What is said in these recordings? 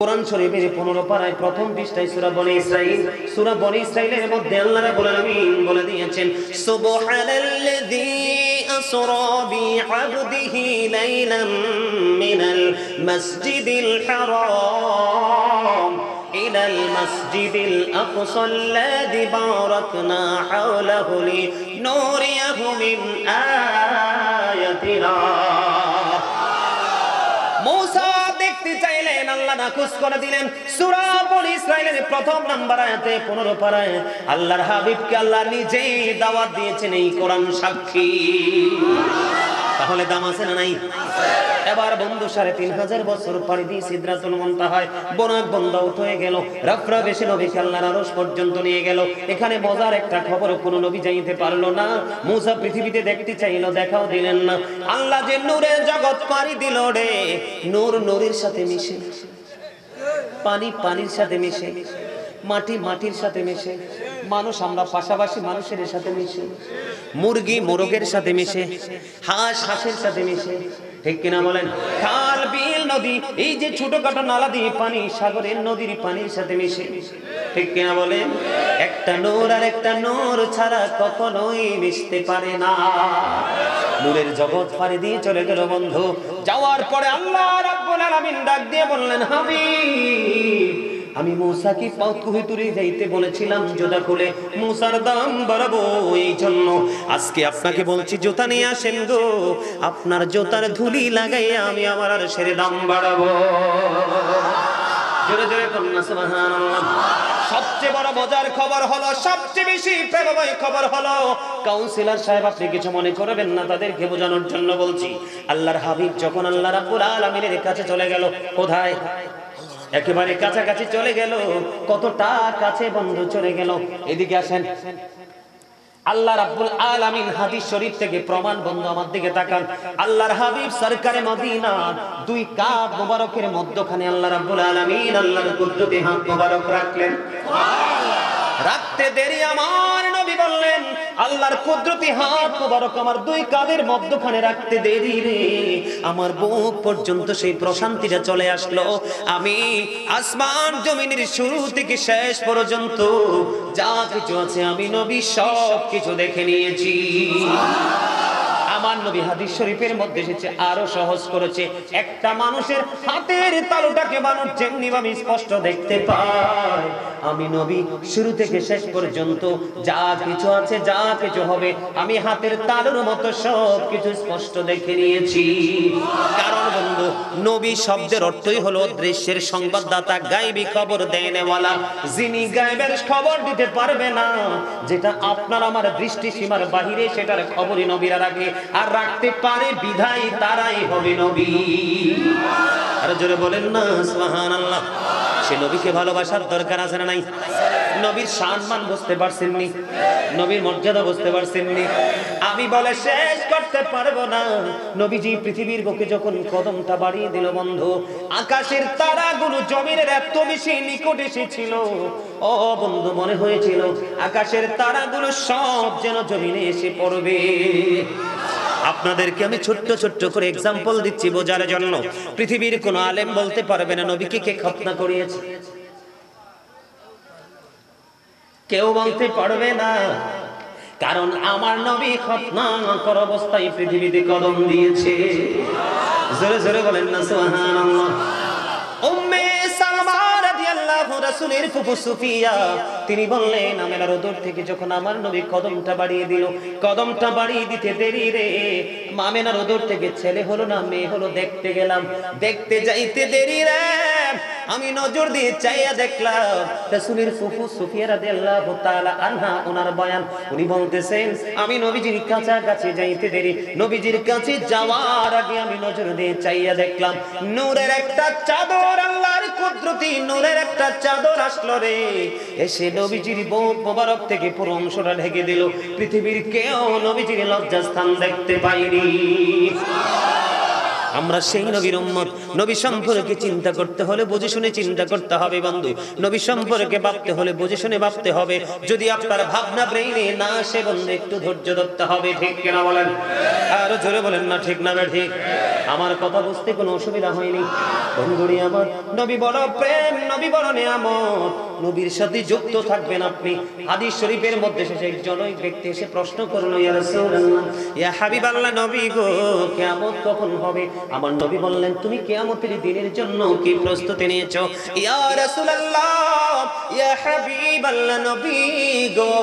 কোরআন শরীফের 15 পারায় প্রথম পৃষ্ঠায় সূরা বনী ইসরাঈল, সূরা বনী ইসরাঈলের মধ্যে আল্লাহ রাব্বুল আলামিন বলে দিয়েছেন, সুবহানাল্লাযী আসরা বিআবদিহি লাইলাম মিনাল মাসজিদিল হারাম ইলাল মাসজিদিল আকসাল্লাযী বারাকনা হাওলাহু লিনুরিয়াহু মিন আয়াতিনা। মুসা দেখতে চাইলেন, আল্লাহ নাকচ করে দিলেন। সূরা বনী ইসরাঈলের প্রথম নাম্বার আয়াতে 15 পারায় আল্লাহর হাবিবকে আল্লাহ নিজেই দাওয়াত দিয়েছেন, এই কোরআন সাক্ষী। তাহলে দাম আছে না নাই? এবার বন্ধু 3500 বছর পাড়ি দিয়ে সিদরাতুল মুনতাহায় বনাক বন্দাউত হয়ে গেল। রাফরা বেশি নবীকে আল্লাহর আরশ পর্যন্ত নিয়ে গেল। এখানে মজার একটা খবর, কোন নবী যাইতে পারলো না। মুসা পৃথিবীতে দেখতে চাইলো, দেখাও দিলেন না। আল্লাহ যে নূরের জগৎ পাড়ি দিল রে, নূর নূরের সাথে মিশে, পানি পানির সাথে মিশে, মাটি মাটির সাথে মিশে, মানুষ আমরা পাশাপাশি মানুষের সাথে মিশে, মুরগি মোরগের সাথে মিশে, হাঁস হাঁসের সাথে মিশে, ঠিক কিনা বলেন? খাল বিল নদী, এই যে ছোটখাটো নালা দিয়ে পানি সাগরের নদীর পানির সাথে মিশে, ঠিক কিনা বলেন? একটা নূর আর একটা নূর ছাড়া কখনোই মিশতে পারে না। নূরের জগৎ পাড়ি দিয়ে চলে গেল বন্ধু। যাওয়ার পরে আল্লাহ রাব্বুল আলামিন ডাক দিয়ে বললেন, হাবিব, আমি মুসাকে কুহুতুরে যাইতে বলেছিলাম জুতা খুলে, মুসার দাম বাড়াবো, এই জন্য আজকে আপনাকে বলছি জুতা নিয়ে আসেন গো, আপনার জুতার ধুলি লাগাইয়া আমি আমার আরশের দাম বাড়াবো। জোরে জোরে কন্যা সুবহানাল্লাহ। সবচেয়ে বড় মজার খবর হলো, সবচেয়ে বেশি প্রেমময় খবর হলো, কাউন্সিলর সাহেব আপনি কিছু মনে করবেন না, তাদেরকে বোঝানোর জন্য বলছি। আল্লাহর হাবিব যখন আল্লাহ রাব্বুল আলামিনের কাছে চলে গেল, কোথায়? একেবারে কাছাকাছি চলে গেল। কতটা কাছে বন্ধু চলে গেল। এদিকে আসেন, আল্লাহ রাব্বুল আলামিন হাদিস শরীফ থেকে প্রমাণ, বন্ধু আমার দিকে তাকান। আল্লাহর হাবিব সরকারে মদিনা দুই কাঁধ মোবারকের মধ্যখানে আল্লাহ রাব্বুল আলামিন আল্লাহর কুদরতি হাত মোবারক রাখলেন। রাখতে দেরি আমার নবী বললেন, আল্লাহর কুদরতি হাত মোবারক আমার দুই কাঁধের মধ্যখানে রাখতে দেরি রে, আমার বুক পর্যন্ত সেই প্রশান্তিটা চলে আসলো। আমি আসমান জমিনের শুরু থেকে শেষ পর্যন্ত যা কিছু আছে আমি নবী সব কিছু দেখে নিয়েছি। আমার নবী হাদিস শরীফের মধ্যে এসেছে, আরো সহজ করেছে। একটা মানুষের হাতের তালুটাকে মানুষ যেমনি ভাবে স্পষ্ট দেখতে পায়, আমি নবী শুরু থেকে শেষ পর্যন্ত যা কিছু আছে, যা কিছু হবে, আমি হাতের তালুর মতো সব কিছু স্পষ্ট দেখে নিয়েছি। কারণ বন্ধু, নবী শব্দের অর্থই হলো দৃশ্যের সংবাদদাতা, গায়বী খবর দেনেওয়ালা, যিনি গায়বের খবর দিতে পারবে না, যেটা আপনার আমার দৃষ্টি সীমার বাহিরে, সেটার খবরই নবীরা রাখে, আর রাখতে পারে বিধায় তারাই হবে নবী। আর জোরে বলেন না সুবহানাল্লাহ। সে নবীকে ভালোবাসার দরকার আছে না নাই? নবীর সম্মান বুঝতে পারছেননি? নবীর মর্যাদা বুঝতে পারছেননি? আমি বলে শেষ করতে পারবো না। নবীজি পৃথিবীর বুকে যখন কদমটা বাড়িয়ে দিল বন্ধু, আকাশের তারাগুলো জমিনের এত বেশি নিকট এসেছিল, ও বন্ধু মনে হয়েছিল আকাশের তারাগুলো সব যেন জমিনে এসে পড়বে। আপনাদেরকে আমি ছোট্ট ছোট্ট করে এক্সাম্পল দিচ্ছি বোঝার জন্য। পৃথিবীর কোন আলেম বলতে পারবে না নবীকে কে খতনা করিয়েছে, কেউ বলতে পারবে না। কারণ আমার নবী খতনা করা অবস্থায় পৃথিবীতে কদম দিয়েছে। জোরে জোরে বলেন না সুবহানাল্লাহ। উম্মে সালমা রাদিয়াল্লাহু রাসূলের ফুফু সুফিয়া, তিনি বললেন, আমেনার উদর থেকে যখন আমার নবী কদমটা বাড়িয়ে দিল, কদমটা বাড়িয়ে দিতে দেরি রে, আমেনার উদর থেকে ছেলে হলো না মেয়ে হলো, দেখতে গেলাম, দেখতে যাইতে দেরি রে, আমি নজর দিয়ে চাইয়া দেখলাম রাসূলের ফুফু সুফিয়া রাদিয়াল্লাহু তাআলা আনহা, ওনার বয়ান, উনি বলতেছেন, আমি নবীজির কাছাকাছি যাইতে দেরি, নবীজির কাছে যাওয়ার আগে আমি নজর দিয়ে চাইয়া দেখলাম নূরের একটা চাদর, আল্লাহর কুদরতি নূরের একটা চাদর আসলো রে, এসে নবীজির বুক মোবারক থেকে পুরো অংশটা ঢেকে দিল। পৃথিবীর কেউ নবীজির লজ্জাস্থান দেখতে পায়নি। আমরা সেই নবীর উম্মত। নবী সম্পর্কে চিন্তা করতে হলে বুঝে শুনে চিন্তা করতে হবে বন্ধু। নবী সম্পর্কে ভাবতে হলে বুঝে শুনে ভাবতে হবে। যদি আপনার ভাবনা ব্রেইনে না আসে বন্ধু, একটু ধৈর্য ধরতে হবে, ঠিক কিনা বলেন? আরো জোরে বলেন না ঠিক না ঠিক? আমার কথা বুঝতে কোনো অসুবিধা হয়নি? বন্ধুরে আমার, নবী বড় প্রেম, নবী বড় নিয়ামত, নবীর সাথে যুক্ত থাকবেন আপনি। হাদিস শরীফের মধ্যে শেষে একজন ওই ব্যক্তি এসে প্রশ্ন করলো, ইয়া রাসূলুল্লাহ, ইয়া হাবিবাল্লাহ, নবী গো, কিয়ামত কখন হবে? আমার নবী বললেন, তুমি কিয়ামতের দিনের জন্য কি প্রস্তুতি নিয়েছো? ইয়া রাসূলুল্লাহ, ইয়া হাবিবাল্লাহ, নবী গো,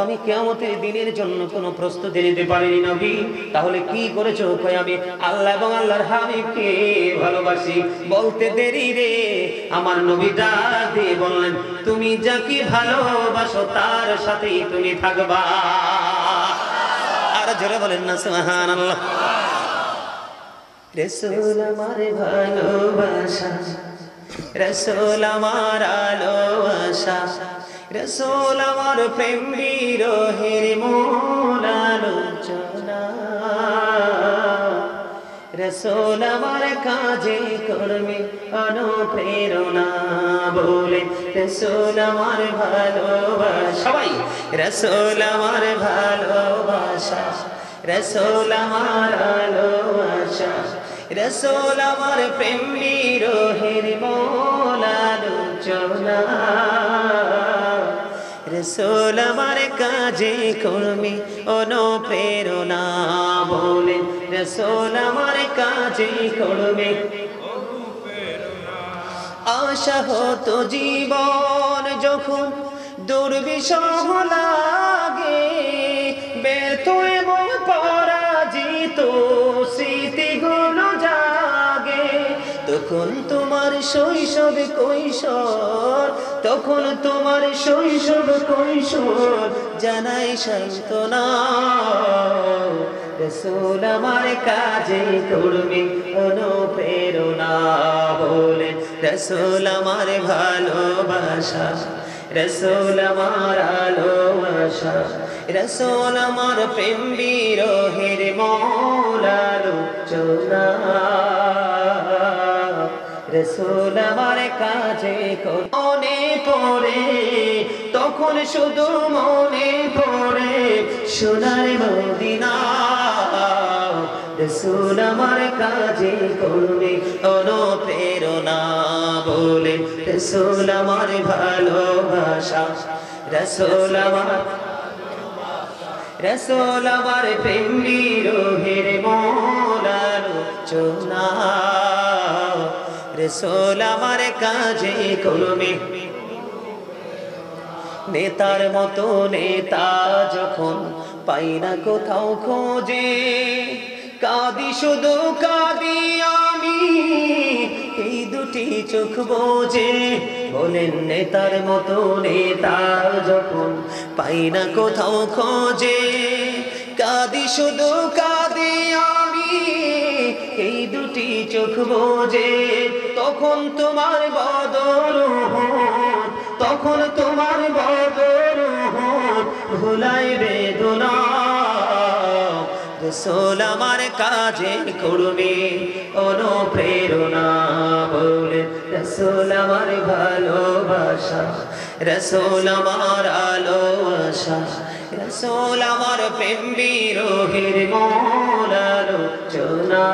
আমি কিয়ামতের দিনের জন্য কোনো প্রস্তুতি নিতে পারিনি নবী। তাহলে কি করেছো? কই আমি আল্লাহ এবং আল্লাহর হাবিবকে ভালোবাসি। বলতে দেরি রে, আমার নবী ডাক দিয়ে বললেন, তুমি যাকে ভালোবাসো তার সাথেই তুমি থাকবা। আর জোরে বলেন না সুবহানাল্লাহ। রাসূল আমার ভালোবাসা, রাসূল আমার আলো আশা, রাসূল আমার প্রেম বিরহের মূল আলোচনা, রাসূল আমার কাজে কর্মে অনুপ্রেরণা, বলে রাসূল আমার ভালোবাসা, সবাই রাসূল আমার ভালোবাসা, রাসূল আমার আলো আশা, রাসূল আমার প্রেম বিরহের মূল আলোচনা, রাসূল আমার কাজে কর্মে অনুপ্রেরণা, বলে রাসূল আমার কাজে কর্মে আশা হতো জীবন যখন দুর্বিষহ লাগে, ব্যর্থ এবং পরাজিত স্মৃতিগুলো জাগে, তখন তোমার শৈশব কৈশোর, তখন তোমার শৈশব কৈশোর জানাই সান্ত্বনা, রাসূল আমার কাজে কর্মে অনুপ্রেরণা, বলে রাসূল আমার ভালোবাসা, রাসূল আমার আলো আশা, রাসূল আমার প্রেম বিরহের মূল আলোচনা, রাসূল আমার কাজে মনে পড়ে, তখন শুধু মনে পড়ে সোনার মদিনা, রাসূল আমার কাজে কর্মে অনুপ্রেরণা, বলে রাসূল আমার ভালোবাসা, রাসূল আমার, রাসূল আমার প্রেম বিরহের মূল আলোচনা, রাসূল আমার কাজে কর্মে। নেতার মতো নেতা যখন পাই না কোথাও খোঁজে, কাঁদি শুধু কাঁদি আমি, এই দুটি চোখ বোঝে, বলেন নেতার মতো নেতা যখন পাই না কোথাও খোঁজে, কাঁদি শুধু কাঁদি আমি, এই দুটি চোখ বোঝে, তখন তোমার বদর, তখন তোমার বদর ভুলাই বেদনা, রাসূল আমার কাজে কর্মে অনুপ্রেরণা, বলে রাসূল আমার ভালোবাসা, রাসূল আমার আলো আশা, রাসূল আমার প্রেম বিরহের মূল আলোচনা,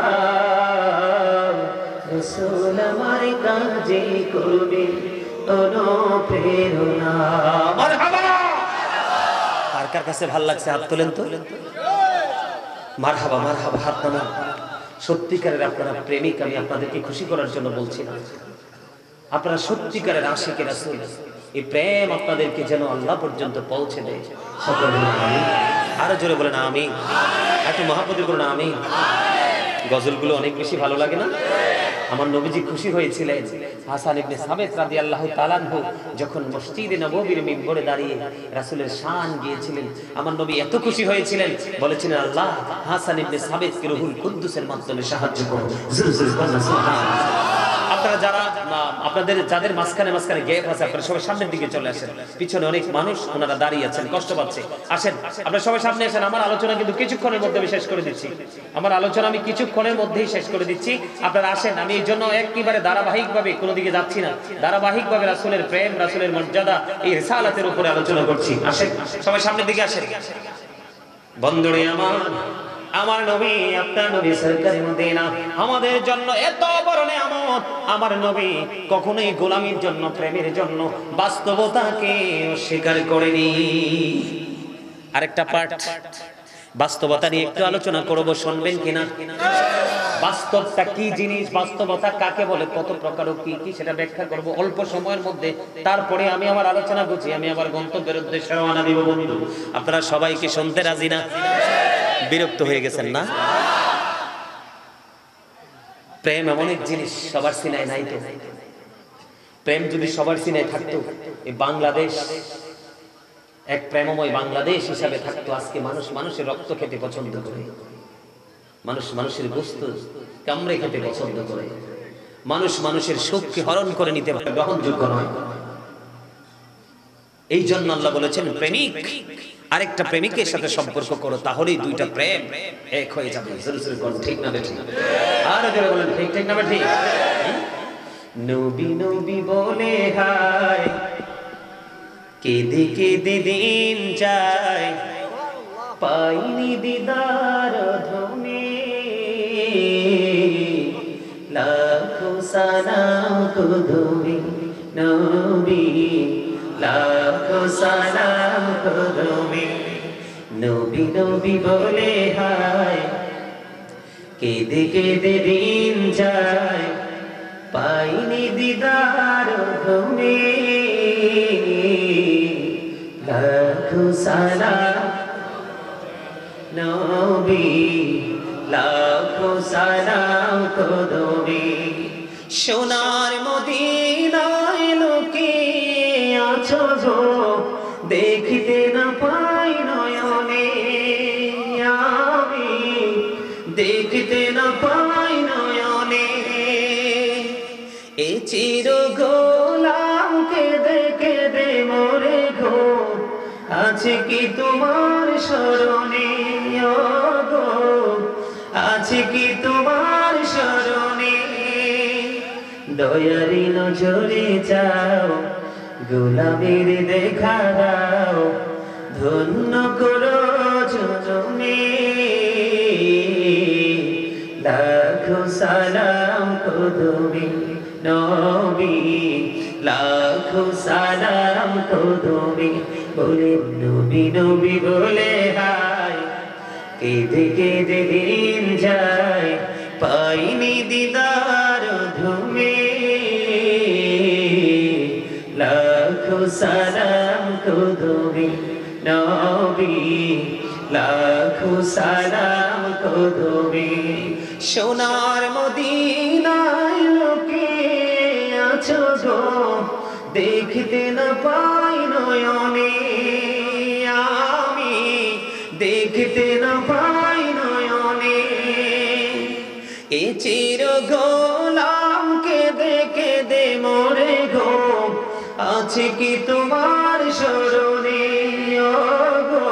রাসূল আমার কাজে কর্মে অনুপ্রেরণা। মারহাবা। কার কার কাছে ভালো লাগছে হাত তোলেন তো। মারহাবা মারহাবা, হাত নামান। সত্যিকারের আপনারা প্রেমিক, আমি আপনাদেরকে খুশি করার জন্য বলছি না, আপনারা সত্যিকারের আশিকে রাসূল, এই প্রেম আপনাদেরকে যেন আল্লাহ পর্যন্ত পৌঁছে দেয়। সকলে আমিন। আরো জোরে বলেন আমিন। একটু মহাপতি বলুন আমিন। গজলগুলো অনেক বেশি ভালো লাগে না? আমার নবীজি খুশি হয়েছিলেন হাসান ইবনে সাবিত রাদিয়াল্লাহু তাআলা আনহু যখন মসজিদে নববীর মিম্বরে দাঁড়িয়ে রাসূলের শান গিয়েছিলেন। আমার নবী এত খুশি হয়েছিলেন, বলেছিলেন আল্লাহ হাসান ইবনে সাবিতকে রূহুল কুদ্দুসের মাধ্যমে সাহায্য করো। সুবহানাল্লাহ। আপনারা যারা আপনাদের যাদের মাঝখানে মাঝখানে গ্যাপ আছে, আপনারা সবাই সামনের দিকে চলে আসেন। পিছনে অনেক মানুষ ওনারা দাঁড়িয়ে আছেন, কষ্ট পাচ্ছে। আসেন আপনারা সবাই সামনে আসেন। আমার আলোচনা কিন্তু কিছুক্ষণের মধ্যে আমি শেষ করে দিচ্ছি। আমার আলোচনা আমি কিছুক্ষণের মধ্যেই শেষ করে দিচ্ছি। আপনারা আসেন। আমি এই জন্য একেবারে ধারাবাহিকভাবে কোনো দিকে যাচ্ছি না, ধারাবাহিকভাবে রাসূলের প্রেম, রাসূলের মর্যাদা, এই রিসালাতের উপরে আলোচনা করছি। আসেন সবাই সামনের দিকে আসেন। বন্ধুরে আমার, আমার নবী আপনার নবী সরকারি মদিনা আমাদের জন্য এত বড় নিয়ামত। আমার নবী কখনোই গোলামীর জন্য, প্রেমের জন্য বাস্তবতাকে অস্বীকার করেনি। আরেকটা পার্ট বাস্তবতা নিয়ে একটু আলোচনা করব, শুনবেন কিনা? বাস্তবটা কি জিনিস, বাস্তবতা কাকে বলে, কত প্রকার ও কি কি সেটা ব্যাখ্যা করব অল্প সময়ের মধ্যে। তারপরে আমি আমার আলোচনা বুঝি, আমি আবার গন্তব্যের উদ্দেশ্যে রওনা দিব। বন্ধু আপনারা সবাই কি শুনতে রাজি না? বিরক্ত হয়ে গেছেন না? প্রেম এমন এক জিনিস সবার সিনায় নাই তো। প্রেম যদি সবার সিনায় থাকতো, এই বাংলাদেশ এক প্রেমময় বাংলাদেশ হিসাবে থাকতো। আজকে মানুষ মানুষের রক্ত খেতে পছন্দ করে, মানুষ মানুষের গোশত কামড়ে খেতে পছন্দ করে, মানুষ মানুষের সুখকে হরণ করে নিতে পারে, গ্রহণযোগ্য নয়। এই জন্য আল্লাহ বলেছেন প্রেমিক আরেকটা প্রেমিকের সাথে সম্পর্ক করো, তাহলেই দুইটা প্রেম এক হয়ে যাবে। ঠিক না ঠিক? আর জোরে বলেন ঠিক ঠিক না ঠিক? নবী নবী বলে হায় কেঁদে কেঁদে দিন যায়, পাইনি দিদার ধনে, লাখো সালাম তুমি নবী, লাখো সালাম তুমি। নবী নবী বলে হায় কেঁদে কেঁদে দিন যায়, পাইনি দিদার ধনে, লাখো সালাম নবী, লাখো সালাম তুমি। সোনার মদিনায় লোকে আছো গো, দেখিতে না পাই নয়নে, আমি দেখিতে না পাই নয়নে। এ চির গোলাম কেঁদে কেঁদে মরে গো, আছে কি তোমার স্মরণে গো, আছে কি তোমার স্মরণে। দয়ারি নজরে যাও, গোলামের দেখা দাও, ধন্য করো জনমে, লাখো সালাম তুমি নবী, লাখো সালাম তুমি। বলে নবী নবী বলে হায় কেঁদে কেঁদে দিন যায়, পাইনি দিদার ধুমে, লাখো সালাম তুমি নবী, লাখো সালাম তুমি। সোনার মদিনায় লোকে আছো গো, দেখিতে না পাই নয়নে, আমি দেখিতে না পাই নয়নে। এ চির গোলাম কেঁদে কেঁদে মরে গো, আছে কি তোমার স্মরণে গো,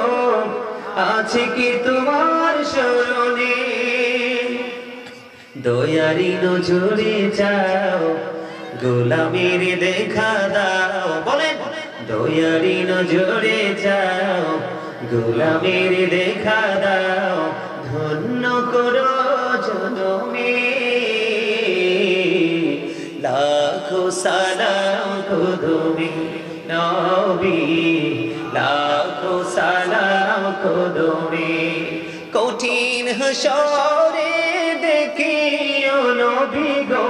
আছে কি তোমার স্মরণে। দয়ারি নজরে যাও, গোলামের দেখা দাও। বলেন দয়ারি নজরে যাও, গোলামের দেখা দাও, ধন্য করো জনমে, লাখো সালাম তুমি নবী, লাখো সালাম তুমি। কঠিন হাসরে দেখিও নবী গো,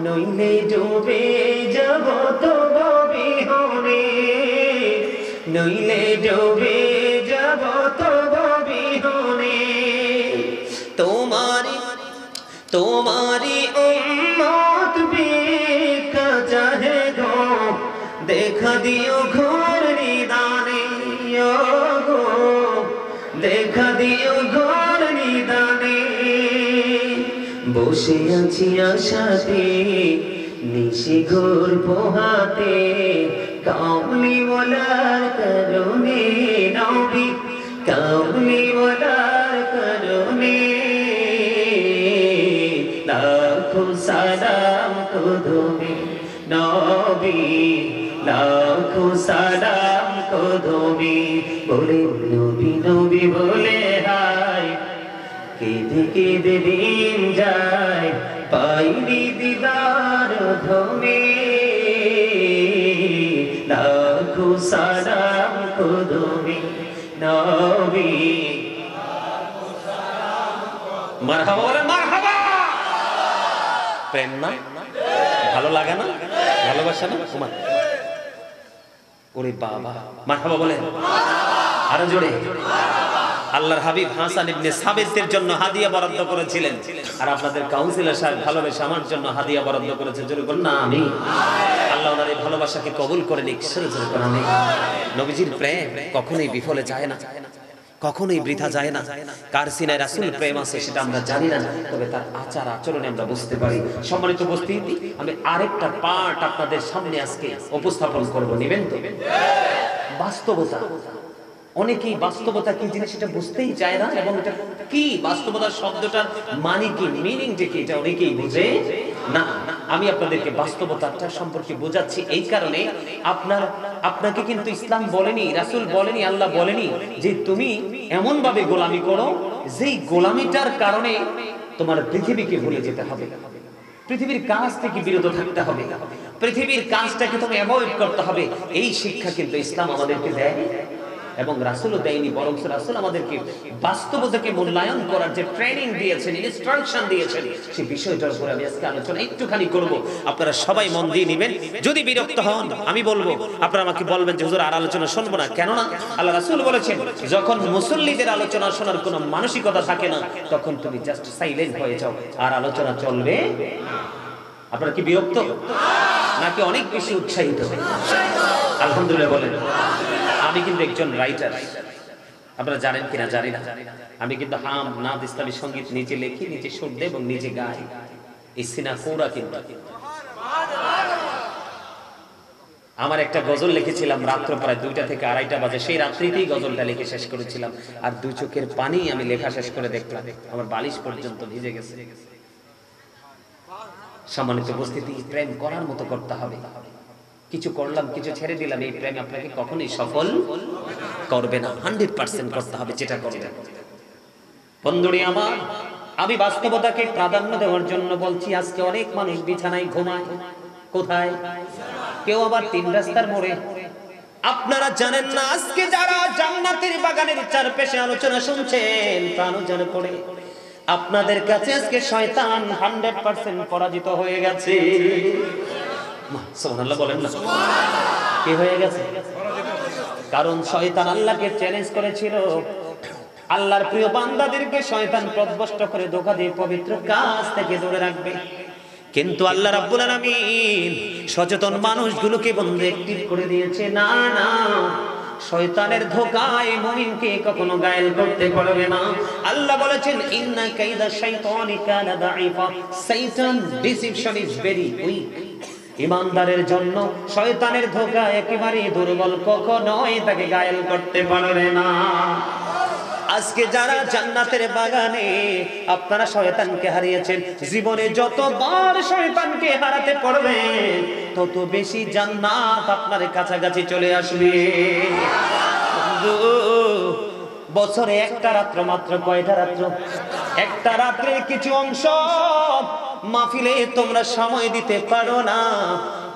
নইলে ডুবে যাব তব বিহনে, নইলে ডুবে যাব তব বিহনে। তোমারি তোমারি উম্মত ভিক্ষা চাহে গো, দেখা দিও ঘোর নিদানে গো, দেখা দিও ঘোর নিদানে। বসে আছি আশাতে নিশি ঘোর পোহাতে, কামলি ওয়ালার করুণে নবী, কামলি ওয়ালার করুণে, লাখো সালাম তুমি নবী, লাখো সালাম তুমি। বলে নবী নবী বলে হায় থেকে দিন যায় পাইনি দিদার ধমে লাখো সালাম কদমে নবী মারহাবা বলে মারহাবা প্রেম না ভালো লাগে না ভালোবাসা না তোমার ওরে বাবা মারহাবা বলে আরো জোরে আল্লাহর হাবিব হাসান ইবনে সাবিতের জন্য হাদিয়া বরাদ্দ করেছিলেন আর আপনাদের কাউন্সিলর সাহেব ভালোবেসে আমার জন্য হাদিয়া বরাদ্দ করেছে জোরে বলুন না আমি আল্লাহ ওনার এই ভালোবাসাকে কবুল করে নিক জোরে জোরে বলুন আমি নবীজির প্রেম কখনোই বিফলে যায় না কখনোই বৃথা যায় না কার সিনায় রাসূল প্রেম আছে সেটা আমরা জানি না তবে তার আচার আচরণে আমরা বুঝতে পারি সম্মানিত উপস্থিতি আমি আরেকটা পার্ট আপনাদের সামনে আজকে উপস্থাপন করব নেবেন তো বাস্তবতা অনেকেই বাস্তবতা কি জিনিস সেটা বুঝতেই চায় না এবং এটা কি বাস্তবতা শব্দটার মানে কি মিনিংটা কি এটা অনেকেই বুঝে না আমি আপনাদেরকে বাস্তবতাটা সম্পর্কে বোঝাচ্ছি এই কারণে আপনাকে কিন্তু ইসলাম বলেনি রাসূল বলেনি আল্লাহ বলেনি যে তুমি এমন ভাবে গোলামি করো যেই গোলামিটার কারণে তোমার পৃথিবীকে ভুলে যেতে হবে পৃথিবীর কাজ থেকে বিরত থাকতে হবে পৃথিবীর কাজটাকে তুমি অ্যাভয়েড করতে হবে এই শিক্ষা কিন্তু ইসলাম আমাদেরকে দেয় এবং রাসূলও দেয়নি বরং রাসূল আমাদেরকে বাস্তবতাকে মূল্যায়ন করার যে ট্রেনিং দিয়েছেন ইনস্ট্রাকশন দিয়েছেন সেই বিষয়টার উপরে আমি আজকে আলোচনা একটুখানি করব আপনারা সবাই মন দিয়ে নেবেন যদি বিরক্ত হন আমি বলবো আপনারা আমাকে বলবেন যে হুজুর আর আলোচনা শুনবো না কেন না আল্লাহ রাসূল বলেছেন যখন মুসল্লিদের আলোচনা শোনার কোনো মানসিকতা থাকে না তখন তুমি জাস্ট সাইলেন্ট হয়ে যাও আর আলোচনা চলবে আপনারা কি বিরক্ত নাকি অনেক বেশি উৎসাহিত আলহামদুলিল্লাহ বলেন আমি কিন্তু একজন রাইটার আপনারা জানেন কিনা জানি না আমি কিন্তু হাম নাদ ইসলামী সঙ্গীত নিজে লিখি নিজে সুর দেই এবং নিজে গাই এই সিনা কোরা কিন্তু আমার একটা গজল লিখেছিলাম রাত্র প্রায় 2টা থেকে 2:30 বাজে সেই রাত্রিতেই গজলটা লিখে শেষ করেছিলাম আর দুই চোখের পানি আমি লেখা শেষ করে দেখলাম আমার বালিশ পর্যন্ত ভিজে গেছে সম্মানিত উপস্থিতি প্রেম করার মতো করতে হবে কিছু করলাম কিছু ছেড়ে দিলাম এই প্রেম আপনাকে কখনোই সফল করবে না 100% করতে হবে যেটা করবে বন্ধুরা আমার আমি বাস্তবতাকে প্রাধান্য দেওয়ার জন্য বলছি আজকে অনেক মানুষ বিছানায় ঘুমায় কোথায় কেউ আবার 3 রাস্তার মোড়ে আপনারা জানেন না আজকে যারা জান্নাতের বাগানের চারপাশে আলোচনা শুনছেন প্রাণও জানে পড়ে আপনাদের কাছে আজকে শয়তান 100% পরাজিত হয়ে গেছে সুবহানাল্লাহ বলেন না কি হয়ে গেছে কারণ শয়তান আল্লাহকে চ্যালেঞ্জ করেছিল আল্লাহর প্রিয় বান্দাদেরকে শয়তান পথভ্রষ্ট করে ধোঁকা দিয়ে পবিত্র কাজ থেকে দূরে রাখবে কিন্তু আল্লাহ রাব্বুল আলামিন সচেতন মানুষগুলোকে বন্ধ অ্যাক্টিভ করে দিয়েছে না না শয়তানের ধোঁকায় মুমিনকে কখনো গায়েল করতে পারবে না আল্লাহ বলেছেন ইন্না কাইদা শাইতানি কানা দাঈফা শয়তান ডিসিপশন ইজ ভেরি উইক ঈমানদারের জন্য শয়তানের ধোঁকা একেবারে দুর্বল কখনোই তাকে গায়েল করতে পারবে না আজকে যারা জান্নাতের বাগানে আপনারা শয়তানকে হারিয়েছেন জীবনে যতবার শয়তানকে হারাতে পারবেন তত বেশি জান্নাত আপনার কাছাকাছি চলে আসবে বছরে একটা রাত্র মাত্র কয়টা রাত্র একটা রাত্রের কিছু অংশ মাহফিলে তোমরা সময় দিতে পারো না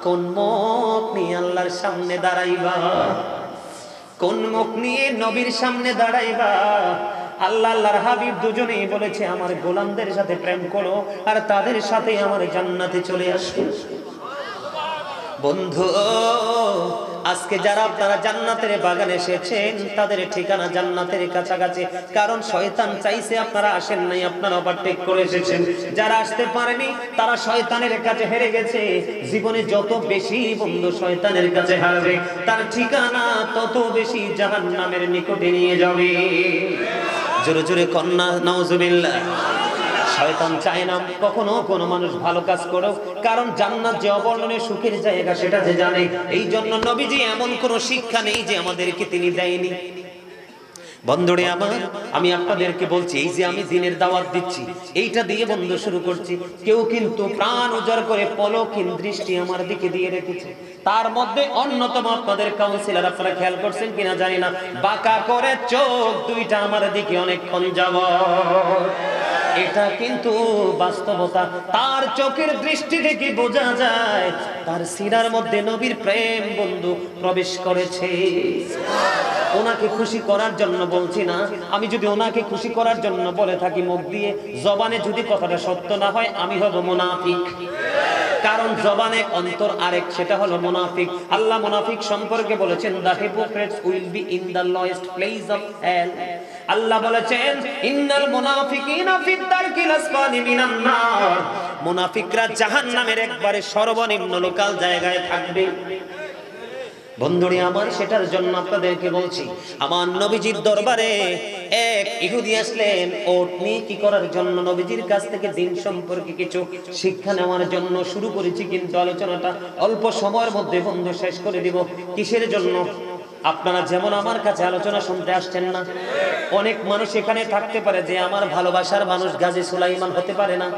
কোন মুখ নিয়ে আল্লাহর সামনে দাঁড়াইবা কোন মুখ নিয়ে নবীর সামনে দাঁড়াইবা আল্লাহ আল্লাহর হাবিব দুজনেই বলেছে আমার গোলামদের সাথে প্রেম করো আর তাদের সাথে আমার জান্নাতে চলে আসো বন্ধু আজকে যারা আপনারা জান্নাতের বাগানে এসেছেন তাদের ঠিকানা জান্নাতের কাছাকাছি কারণ শয়তান চাইছে আপনারা আসেন নাই আপনারা ওভারটেক করে এসেছেন যারা আসতে পারেনি তারা শয়তানের কাছে হেরে গেছে জীবনে যত বেশি বন্ধু শয়তানের কাছে হারবে তার ঠিকানা তত বেশি জাহান্নামের নিকটে নিয়ে যাবে জোরে জোরে কন্যা নাউজুবিল্লাহ শয়তান চায় না কখনো কোনো মানুষ ভালো কাজ করো কারণ জান্নাত যে অবর্ণনীয় সুখের জায়গা সেটা যে জানে এই জন্য নবীজি এমন কোনো শিক্ষা নেই যে আমাদেরকে তিনি দেয়নি বন্ধুরে আমার আমি আপনাদেরকে বলছি এই যে আমি দিনের দাওয়াত দিচ্ছি এইটা দিয়ে বন্ধু শুরু করছি কেউ কিন্তু প্রাণ উজাড় করে পলকহীন দৃষ্টি আমার দিকে দিয়ে রেখেছে তার মধ্যে অন্যতম আপনাদের কাউন্সিলর আপনারা খেয়াল করছেন কিনা জানি না বাঁকা করে চোখ দুইটা আমার দিকে অনেকক্ষণ যাবত এটা কিন্তু বাস্তবতা। তার চোখের দৃষ্টি থেকে বোঝা যায় তার সিনার মধ্যে নবীর প্রেম বন্ধু প্রবেশ করেছে। ওনাকে খুশি করার জন্য বলছি না, আমি যদি ওনাকে খুশি করার জন্য বলে থাকি মুখ দিয়ে, জবানে যদি কথাটা সত্য না হয় আমি হব মুনাফিক। কারণ জবানে অন্তর আরেক, সেটা হলো মুনাফিক। আল্লাহ মুনাফিক সম্পর্কে বলেছেন, the hypocrites will be in the lowest place of hell। আল্লাহ বলেছেন ইন্নাল মুনাফিকিনা ফিদ দারকিল আসফালি মিনান নার, মুনাফিকরা জাহান্নামের একবারে সর্বনিম্ন লোকাল জায়গায় থাকবে। বন্ধুরে আমার, সেটার জন্য আপনাদেরকে বলছি, আমার নবীজির দরবারে এক ইহুদি আসলেন ওট নিয়ে কি করার জন্য, নবীজির কাছ থেকে দিন সম্পর্কে কিছু শিক্ষা নেওয়ার জন্য শুরু করেছি, কিন্তু আলোচনাটা অল্প সময়ের মধ্যে বন্ধু শেষ করে দিব। কিসের জন্য? আপনারা যেমন আমার কাছে আলোচনা শুনতে আসছেন না, অনেক মানুষ এখানে থাকতে পারে যে আমার ভালোবাসার মানুষ গাজী সুলাইমান হতে পারে না,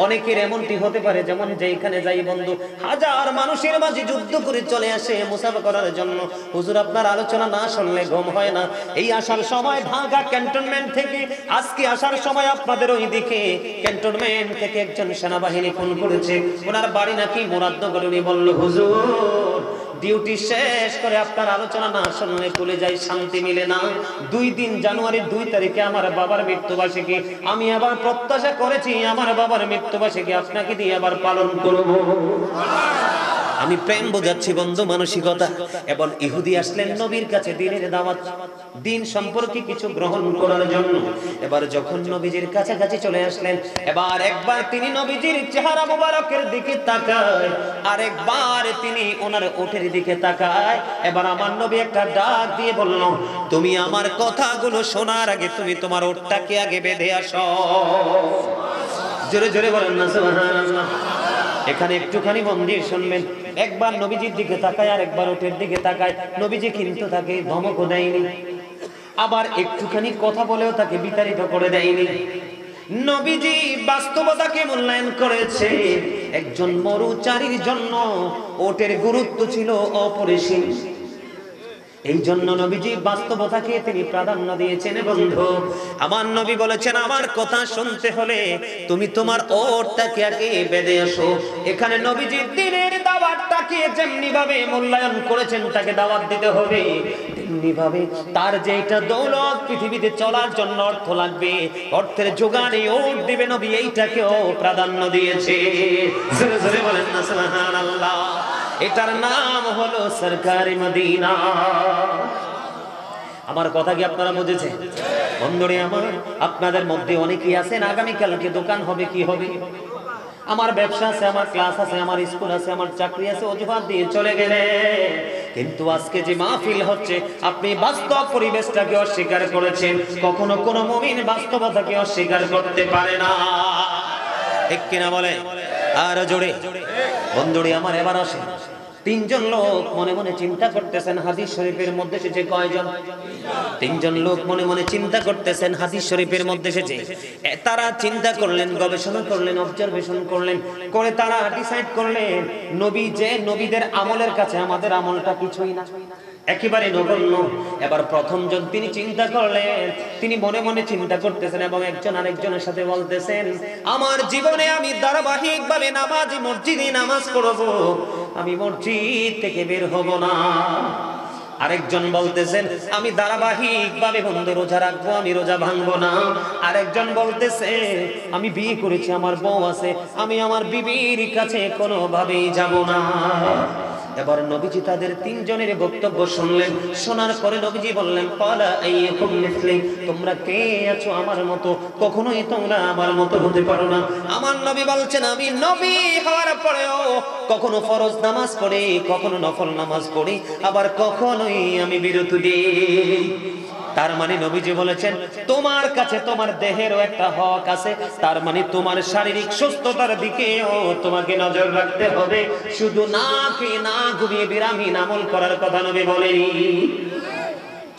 অনেকের এমনটি হতে পারে যেমন যে এখানে যাই বন্ধু হাজার মানুষের মাঝে যুদ্ধ করে চলে আসে মুসাফা করার জন্য। হুজুর আপনার আলোচনা না শুনলে ঘুম হয় না। এই আসার সময় ঢাকা ক্যান্টনমেন্ট থেকে, আজকে আসার সময় আপনাদের ওই দিকে ক্যান্টনমেন্ট থেকে একজন সেনাবাহিনী ফোন করেছে, ওনার বাড়ি নাকি মুরাদনগরে। উনি বলল, হুজুর ডিউটি শেষ করে আপনার আলোচনা না শুনলে চলে যাই, শান্তি মিলে না। 2 দিন জানুয়ারির 2 তারিখে আমার বাবার মৃত্যুবার্ষিকী, আমি আবার প্রত্যাশা করেছি আমার বাবার মৃত্যুবার্ষিকী আপনাকে দিয়ে আবার পালন করব। আমি প্রেম বোঝাচ্ছি বন্ধু, মানসিকতা। এবং ইহুদি আসলেন নবীর কাছে দিনের দাওয়াত, দিন সম্পর্কে কিছু গ্রহণ করার জন্য। এবার যখন নবীজির কাছাকাছি চলে আসলেন, এবার একবার তিনি নবীজির চেহারা মোবারকের দিকে তাকায়, আর একবার তিনি ওনার ওঠের দিকে তাকায়। এবার আমার নবী একটা ডাক দিয়ে বলল, তুমি আমার কথাগুলো শোনার আগে তুমি তোমার ওঠটাকে আগে বেঁধে আসো। জোরে জোরে বলেন না সুবহানাল্লাহ। এখানে একটুখানি মন দিয়ে শুনবেন, একবার নবীজির দিকে তাকায় আর একবার ওঠের দিকে তাকায়। নবীজি কিন্তু তাকে ধমকও দেয়নি, আবার একটুখানি কথা বলেও তাকে বিতাড়িত করে দেয়নি। নবীজি বাস্তবতাকে মূল্যায়ন করেছে। একজন মরুচারীর জন্য ওটের গুরুত্ব ছিল অপরিসীম, এই জন্য নবীজি বাস্তবতাকে তিনি প্রাধান্য দিয়েছেন। বন্ধু আমার নবী বলেছেন, আমার কথা শুনতে হলে তুমি তোমার ওটটাকে আগে বেঁধে আসো। এখানে নবীজি দিনের দাওয়াতটাকে যেমনি ভাবে মূল্যায়ন করেছেন, তাকে দাওয়াত দিতে হবে তেমনি ভাবে তার যে এটা দৌলত, পৃথিবীতে চলার জন্য অর্থ লাগবে, অর্থের যোগান এই ওট দিবে, নবী এইটাকেও প্রাধান্য দিয়েছে। জোরে জোরে বলেন না সুবহানাল্লাহ। এটার নাম হলো সরকারি মদিনা। আমার কথা কি আপনারা বুঝেছেন? বন্ধুরে আমার, আপনাদের মধ্যে অনেকেই আছেন আগামীকালকে দোকান হবে, কি হবে, আমার ব্যবসা আছে, আমার ক্লাস আছে, আমার স্কুল আছে, আমার চাকরি আছে, অজুহাত দিয়ে চলে গেলে। কিন্তু আজকে যে মাহফিল হচ্ছে, আপনি বাস্তব পরিবেশটাকে অস্বীকার করেছেন। কখনো কোন মুমিন বাস্তবতাকে অস্বীকার করতে পারে না, ঠিক কিনা বলে? আর জোরে বন্ধুরে আমার, এবার আসে 3 জন লোক মনে মনে চিন্তা করতেছেন হাদিস শরীফের মধ্যে এসেছে কয়জন? 3 জন লোক মনে মনে চিন্তা করতেছেন হাদিস শরীফের মধ্যে এসেছে। তারা চিন্তা করলেন, গবেষণা করলেন, অবজারভেশন করলেন, করে তারা ডিসাইড করলেন নবী যে নবীদের আমলের কাছে আমাদের আমলটা কিছুই না, একেবারে নগণ্য। এবার প্রথম জন তিনি চিন্তা করলেন, তিনি মনে মনে চিন্তা করতেছেন এবং একজন আরেকজনের সাথে বলতেছেন, আমার জীবনে আমি ধারাবাহিকভাবে নামাজি মসজিদে নামাজ পড়বো, আমি মসজিদ থেকে বের হব না। আরেকজন বলতেছেন, আমি ধারাবাহিকভাবে বন্ধু রোজা রাখবো, আমি রোজা ভাঙবো না। আরেকজন বলতেছে, আমি বিয়ে করেছি, আমার বউ আছে, আমি আমার বিবির কাছে কোনোভাবেই যাব না। এবার নবীজি তাদের 3 জনের বক্তব্য শুনলেন। শোনার পরে নবীজি বললেন, ক্বালা আইয়ুকুম মিসলি, তোমরা কে আছো আমার মতো? কখনোই তোমরা আমার মতো হতে পারো না। আমার নবী বলছেন, আমি নবী হওয়ার পরেও কখনো ফরজ নামাজ পড়ি, কখনো নফল নামাজ পড়ি, আবার কখনোই আমি বিরতি দিই। তার মানে নবীজি বলেছেন, তোমার কাছে তোমার দেহেরও একটা হক আছে, তার মানে তোমার শারীরিক সুস্থতার দিকেও তোমাকে নজর রাখতে হবে। শুধু না খেয়ে না ঘুমিয়ে বিরামহীন আমল করার কথা নবী বলেনি।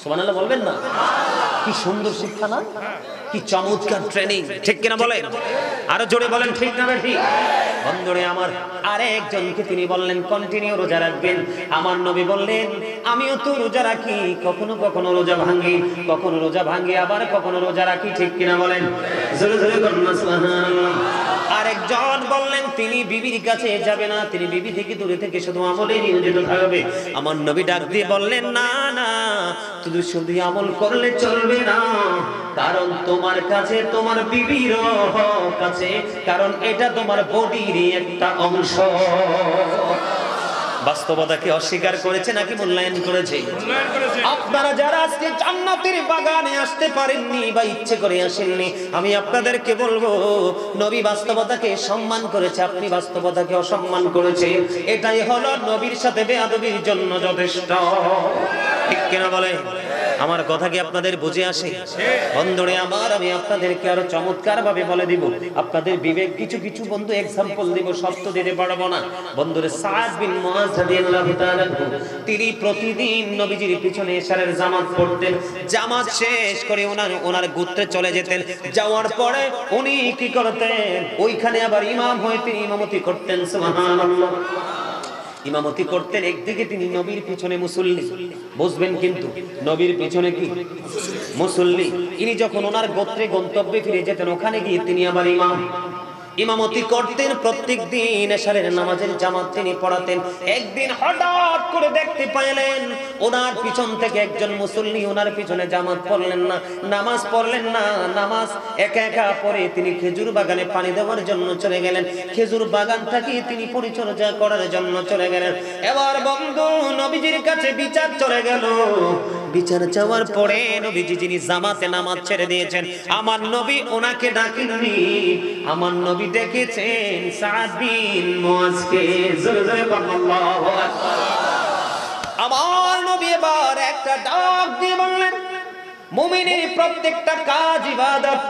সুবহানাল্লাহ বলবেন না? কি সুন্দর শিক্ষা না, কি চমৎকার ট্রেনিং, ঠিক কিনা বলেন? আরো জোরে বলেন, ঠিক না ঠিক? বন্ধুরে আমার, আরেকজনকে তিনি বললেন কন্টিনিউ রোজা রাখবেন। আমার নবী বললেন আমিও তো রোজা রাখি, কখনো কখনো রোজা ভাঙি, কখনো রোজা ভাঙি আবার কখনো রোজা রাখি, ঠিক কিনা বলেন? জোরে জোরে বলুন সুবহানাল্লাহ। আরেকজন বললেন তিনি বিবির কাছে যাবে না, তিনি বিবি থেকে দূরে থেকে শুধু আমলে নিয়োজিত থাকবে। আমার নবী ডাক দিয়ে বললেন না না, শুধু শুধু আমল করলে চলবে না, কারণ তোমার কাছে তোমার বিবির হক আছে, কারণ এটা তোমার বডির একটা অংশ। বাস্তবতাকে অস্বীকার করেছে নাকি মূল্যায়ন করেছে? আপনারা যারা আজকে জান্নাতের বাগানে আসতে পারেননি বা ইচ্ছে করে আসেননি, আমি আপনাদেরকে বলবো নবী বাস্তবতাকে সম্মান করেছে, আপনি বাস্তবতাকে অসম্মান করেছে। এটাই হলো নবীর সাথে বেয়াদবির জন্য যথেষ্ট, ঠিক কিনা বলে? আমার কথা কি আপনাদের বুঝে আসে? বন্ধুরে আমার, আমি আপনাদেরকে আরো চমৎকার ভাবে বলে দিব, আপনাদের বিবেক কিছু কিছু বন্ধু এক্সাম্পল দিব, সব তো দিতে পারবো না। বন্ধুরে সাদ বিন মুআজ রাদিয়াল্লাহু তাআলা তিনি প্রতিদিন নবীজির পিছনে ইশারের জামাত পড়তেন, জামাত শেষ করে ওনার গোত্রে চলে যেতেন। যাওয়ার পরে উনি কি করতেন, ওইখানে আবার ইমাম হয়ে তিনি ইমামতি করতেন। সুবহানাল্লাহ, ইমামতি করতেন। একদিকে তিনি নবীর পিছনে মুসল্লি, বুঝবেন কিন্তু নবীর পিছনে কি মুসল্লি। ইনি যখন ওনার গোত্রে গন্তব্যে ফিরে যেতেন, ওখানে গিয়ে তিনি আবার ইমামতি করতেন। প্রত্যেক দিন এশারের নামাজের জামাত তিনি পড়াতেন। একদিন হঠাৎ করে দেখতে পাইলেন ওনার পিছন থেকে একজন মুসল্লি ওনার পিছনে জামাত পড়লেন না, নামাজ পড়লেন না, নামাজ একা একা পড়ে তিনি খেজুর বাগানে পানি দেওয়ার জন্য চলে গেলেন। খেজুর বাগানটাকে তিনি পরিচর্যা করার জন্য চলে গেলেন। এবার বন্ধু নবীজির কাছে বিচার চলে গেল। বিচার যাওয়ার পরে নবীজি যিনি জামাতে নামাজ ছেড়ে দিয়েছেন, আমার নবী ওনাকে ডাকেননি, আমার নবী ডেকেছেন সাদ বিন মুআজকে। জোরে জোরে আল্লাহু আকবার। আমার নবী এবার একটা ডাক দিয়ে বললেন, মুমিনের প্রত্যেকটা কাজ ইবাদত,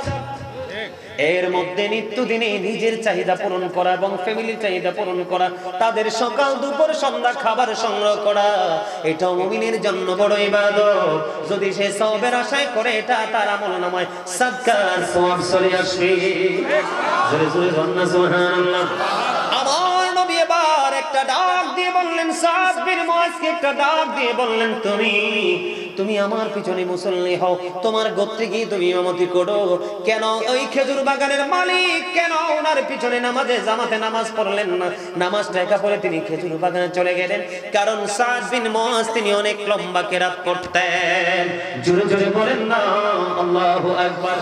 এর মধ্যে নিত্যদিনে নিজের চাহিদা পূরণ করা এবং ফ্যামিলির চাহিদা পূরণ করা, তাদের সকাল দুপুর সন্ধ্যা খাবার সংগ্রহ করা, এটাও মুমিনের জন্য বড় ইবাদত। যদি সে সওয়াবের আশায় করে, এটা তার আমলনামায় সাদকার সওয়াব চলে আসবে। জোরে জোরে বলুন সুবহানাল্লাহ। আমার নবী এবার একটা ডাক দিয়ে বললেন, সাদ বিন মুআজকে একটা ডাক দিয়ে বললেন, তুমি আমার পিছনে মুসল্লি হও, তোমার গোত্রে গিয়ে তুমি ইমামতি করো। কেন ওই খেজুর বাগানের মালিক কেন ওনার পিছনে নামাজে জামাতে নামাজ পড়লেন না? নামাজটা একা পড়ে তিনি খেজুর বাগানে চলে গেলেন, কারণ সাদ বিন মুআজ তিনি অনেক লম্বা কেরাত পড়তেন। জোরে জোরে বলেন না আল্লাহু আকবার।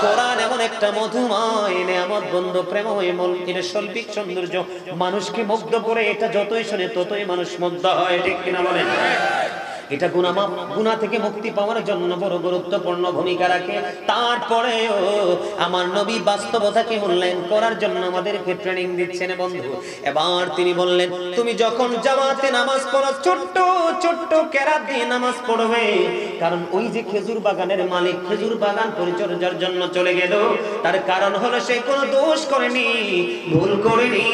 কোরআন এমন একটা মধুময় নেয়ামত বন্ধু, প্রেমময় মনের শৈল্পিক সৌন্দর্য মানুষকে মুগ্ধ করে। এটা যতই শুনে ততই মানুষ মুগ্ধ হয়, ঠিক কিনা বলেন? এটা গুনাহ থেকে মুক্তি পাওয়ার জন্য বড় গুরুত্বপূর্ণ ভূমিকা রাখে। তারপরেও আমার নবী বাস্তবতাকে মূল্যায়ন করার জন্য আমাদেরকে ট্রেনিং দিচ্ছেন বন্ধু। এবার তিনি বললেন, তুমি যখন জামাতে নামাজ পড়ো, ছোট্ট ছোট্ট কেরাত দিয়ে নামাজ পড়বে, কারণ ওই যে খেজুর বাগানের মালিক খেজুর বাগান পরিচর্যার জন্য চলে গেল, তার কারণ হলো সে কোনো দোষ করেনি, ভুল করেনি।